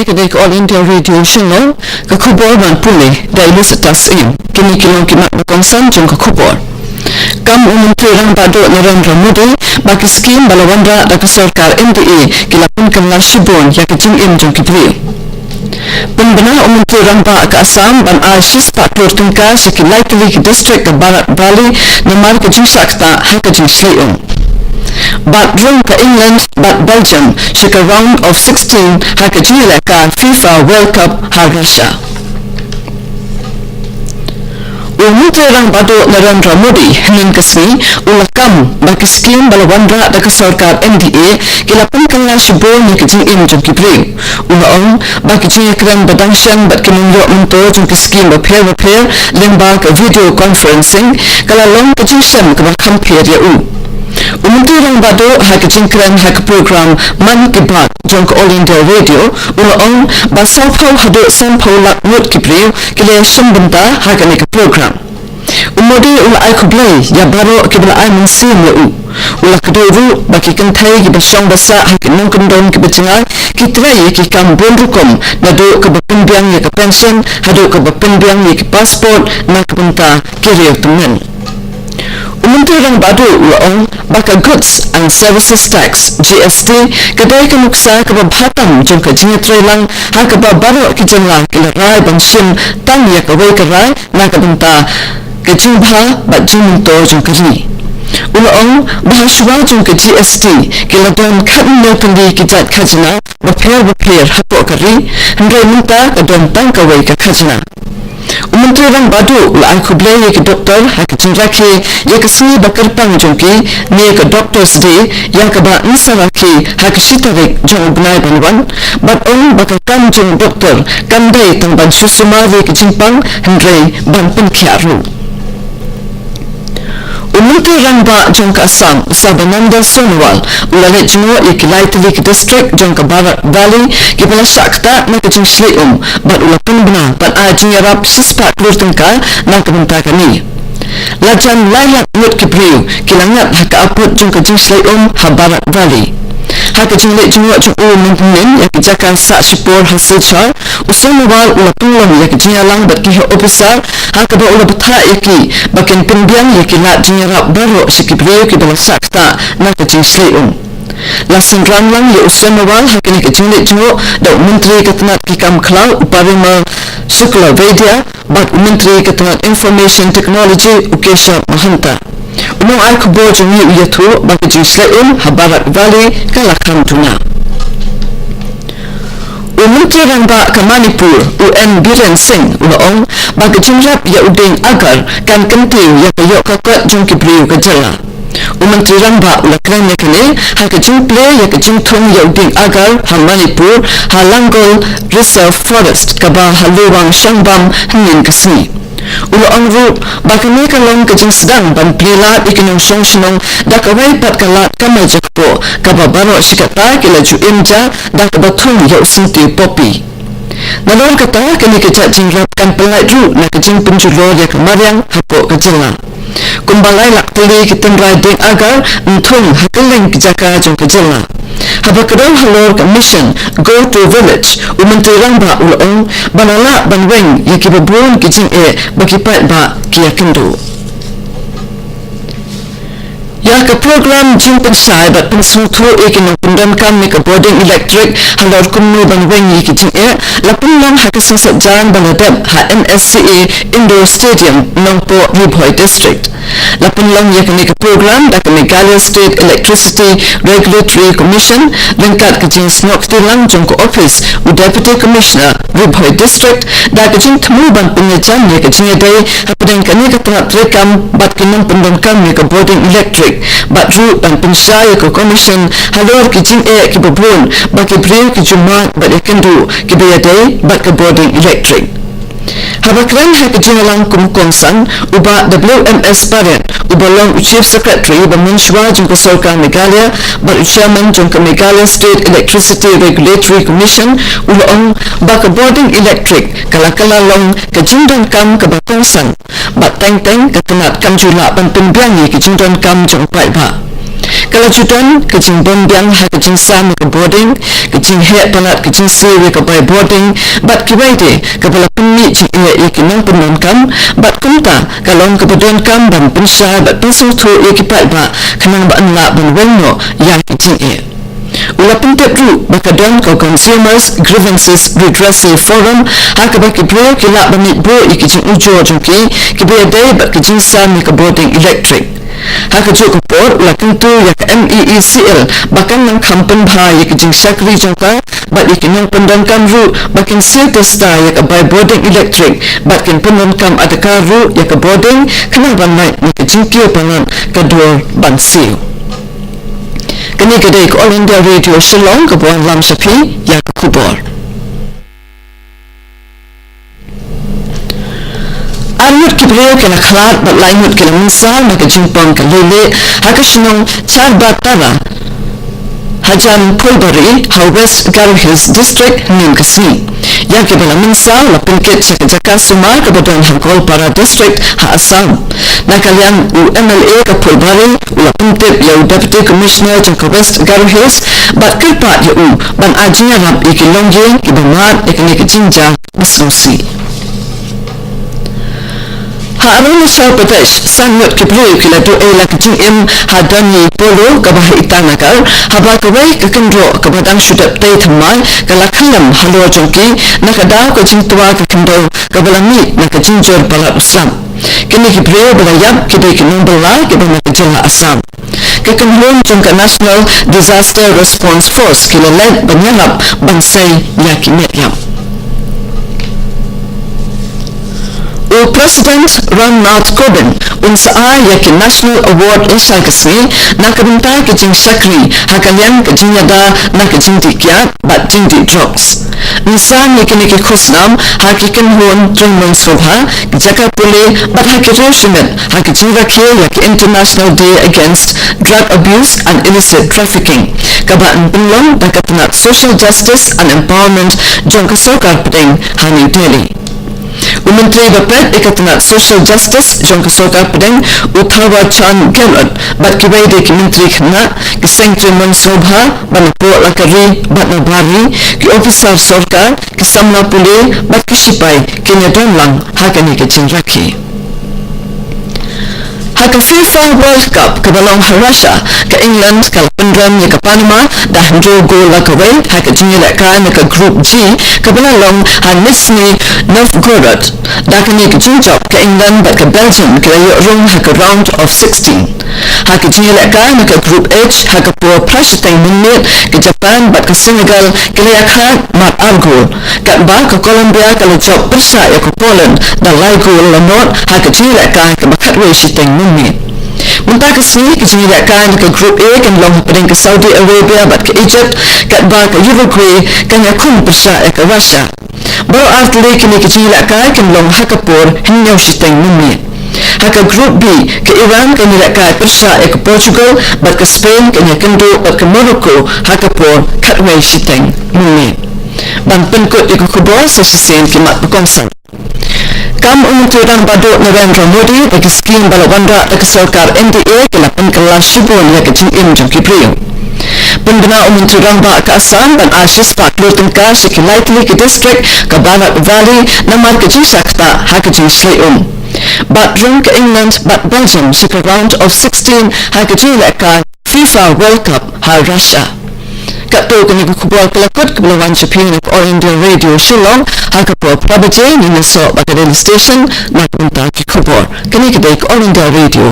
kini kedai ke All India Radio Channel ke khubor ban pulih dailu setas im kini kilong kimak berkongsan jong ke khubor kam Menteri Rang Baduk Narendra Modi bagi skim balawanda dan sarkar NDA kilapun kemla shibon ya kejing im jong kibri Pembina Menteri Rang Ba ke Assam ban Ashis Pak Tur Tengkar sekilai kili ke distrik ke Barat Bali namar kejing sakta ha kejing Sliung Bat drone ke England, bat Belgium, shika round of 16 ha kejing leka FIFA World Cup ha Russia. Menteri Rang Baduk Narendra Modi henin kesni ulakam bagi skim balawandra dan sarkar NDA kilapun kala shibon ni kejing im jong kibri ulaong bagi jing kran badangshan bat kinunjok mentor jong skim bapher lembag video conferencing kala long kejing sem ke kampir ya Menteri Rang Baduk ha kejing kran ha program Man Ki Baat jong ke All India Radio ulaong basau phau haduk sam phau lak mut kibri kile sem benda ha kene ke program Modi ulai kublai ya baro kibla ai mensim lu ula kedoru bagi kentai ki besong basa hak nong kendon ki becengai ki trai ki kam bonrukom nadu ke bepembiang ya ke pension hadu ke bepembiang ya ki pasport na ke benta kiri temen Menteri Rang Baduk ulaong baka goods and services tax GST kedai ke nuksa ke babhatam jong ke jingetrai lang ha ke babaro ki jenglang ki rai bangsim tang ya ke wei ke rai na ke benta kejing bha bat jing to jong kari ulaong bahaswa jong ke GST kiladon khat no pendi ki jat khajna bapher hapo kari hendrai minta ke don tang ka wei ka khajna Menteri Rang Baduk ulai kublai ye ke doktor ha ke jinraki ye ke sini bakar pang jong ki ne ke doctors day yang ke ba nisaraki ha ke shitarik jong benai banwan bat on bakar kam jong doktor kandai tang ban susuma ye ke jimpang hendrai ban penkhiaru Menteri Rang Ba jong ke Assam Sabananda Sonowal ulai jengwa ye ke Laitili ke distrik jong ke Barat Valley ke bala sakta na ke jing Slium bat ulapun bena bat ajing yarap sispat Tur Tengkar na ke benta kani lajan layak mut ke priu kilangat ha ke aput jong ke jing Slium ha Barat Valley ha ke jing lek jengwa jong mengkunin ya ke jakan sak sipor hasil char Sonowal ulapun long ya ke jing alang bat ki officer ha ke ba ula betha iki bakin pembiang ye ki lat jing yarap baro sekibriu ki bala sakta na ke jing Slium Lasan ramlang ye Sonowal ha kini ke jing lek jengwa da menteri ketenat ki kam klau uparima Shukla Vedya bat Menteri Ketengat Information Technology Ukesha Mahanta Unong ai kubor jong yu yatu bagi jing Slium ha Barat Valley kalakam tuna Menteri Rang Ba ke Manipur UN Biren Singh ulaong bagi jing rap ya uding agar kan kentiu ya ke yok kakot jong kibriu ke jela Menteri Rang Ba ula kren ya kene ha ke jing play ya ke jing tung ya uding agar ha Manipur ha Langol Reserve Forest ke ba ha Luwang Shangbam hingin kesini ulaong ru bagi ni kalong ke jing sedang ban plilat ikinong song da ka wai pat kalat kamai jakpo ka ba baro sikata kila ju imja da ka batung ya usinti popi nalon kata kini ke jat jing rap kan pelai ru na ke jing penjulor ya ke mariang hapo ke jela kumbalai lak teli kita riding agar entung hakeling ke jaka jong ke jela haba kedong halor ke mission go to village Menteri Rang Ba ulaong banala banweng ye ki babun ke jing bagi pat ba ki yakindu ya ke program jing pensai bat pensutu ikinong pendamkan me ke boarding electric halor kumnu banweng ye ki jing lapun long ha ke sensat jalan banadab ha MSCA Indoor Stadium Nongpo Ribhoi District lapun long ye ke program da ke Meghalaya State Electricity Regulatory Commission lengkat ke jing snok tilang jong ke office u Deputy Commissioner Ribhoi District da ke jing temu ban penyejan ye ke jing dai hapadang kani ke tengah rekam bat kinong pendamkan me ke boarding electric bat ru ban pensai ke commission halor ki jing ki babun bagi brio ki jumat bat yakendu ki bayadai bat ke boarding electric habakran ha ke jingalang kumkongsan uba WMS Barat ubalong chief secretary bamunshwa jung ke sarkar Meghalaya bat chairman jung ke Meghalaya State Electricity Regulatory Commission ulong ba ke boarding electric kala-kala long ke jingdan kam ke bakongsan bat teng-teng ke tenat kam jula ban pembiangi ke jingdan kam jung pai ba kalajutan kejing bombiang ha kejing sam ke boarding kejing he palat kejing sewe ke by boarding bat kiwaide kepala penni jing ia kinang penon kam bat kumta kalong kebetuan kam ban pensya bat pensu tu ia kipat ba kanang ba anla ban wenno yang kejing ia Ula pentet ru bakadon ko Consumers Grievances Redressal Forum haka baki bro kila banit bro ikijing ujo jungki kibiya day bak kijing sami ka boarding electric haka jo kupor ula kentu yak MEECL bakan ng kampen bha ikijing sakri jungka bat ikinang pendangkan ru bakin sil testa yak by boarding electric bakin pendangkan adaka ru yak boarding kenang banai ikijing kio pangan kador bansil Kini kedai ke All India Radio Shillong ke Buan Lam Sapi yang ke Kubor. Armut kibriyo kena khalat bat laimut kena misal maka jumpang ke lele haka shinong chad batara Hajan Pulbari ha West Garo Hills District nim kasni yang ke bala misal la pingkit jaka suma ke badan hangkol para district ha Assam nakalian UMLA ke Pulbari la pingkit ya Deputy Commissioner jaka West Garo Hills bat kerpat ya ban ajinya rap iki longje ki bamat ikni ke jinja bisnusi Harun Shah Pradesh sangat kibru kila tu ela kecing im hadani polo kabah itanakar haba kawai kekendro kabadang sudap tay thamai kala khalam halwa jongki nakada ko jing tua kekendo kabalami nakajing jor bala Islam kini kibru belayap kidai kinung bala kibana kejala Assam kekendron jongka National Disaster Response Force kila led banyalap bansai yakimetyam President Ramnath Kovind unsa yakin National Award isal kasni nakabinta kejing sakri hakalian kejing yada nakejing tikyat bat jing di drugs insan yakini ke khusnam hakikan hon Tremon Sobha jaka pule bat hakiro shumet hakijing rakhe yak International Day Against Drug Abuse and Illicit Trafficking kabaan penlong dakatna Social Justice and Empowerment jongka sokar pedeng ha New Delhi Menteri Bapet Ikatna Social Justice Jong Kesoka Pedeng Uthawa Chan Gelot bat kibaide ki menteri khna ki Sengtre Mansobha banapo lakari bat nabari ki officer sarkar ki samla pule bat ki sipai ki nyadonlang hakani ki chinraki haka FIFA World Cup ke balong Russia ke England ke Pendram ke Panama dah ndo gol lakawai haka jingila ka ke Group G ke balong Nizhny Novgorod dah kini ke Junjok ke England ke Belgium ke rong haka round of 16 haka jingila ka ke Group H haka po prashitang minute ke Japan ke Senegal ke yakha mat argol ke ba ke Colombia ke Job Persia ke Poland dah lai gol lamot haka jingila ka ke bakatwe shitang Muntah kesini kejingidak kan ke Group A kan long pedeng ke Saudi Arabia bat ke Egypt kat ba ke Uruguay kan yakun Persia ke Russia baru artli kini kejingidak kan long hakapur hinyau shiteng mumi haka Group B ke Iran kan yidak kan Persia ke Portugal bat ke Spain kan yakendo bat ke Morocco hakapur katway shiteng mumi ban penkut ke kubur sesisen kimat berkongsan Kam umumturang baduk Narendra Modi bagi skim balawanda ke sarkar NDA ke 8 kelas shibon yang kecing im jangki priyo. Pembina umumturang ba ke Assam dan Asis Pak Lur Tengkar Shiki Lightly ke distrik ke Banat Valley namar kecing sakta ha kecing Slayum. Bat rung ke England bat Belgium Shiki round of 16 ha kecing lekar FIFA World Cup ha Russia. Kato kini kubur kelakut kebelawan Japan ke All India Radio Shillong haka po prabaje ni nasok baka daily station nak minta ki kubur kini kedai ke All India Radio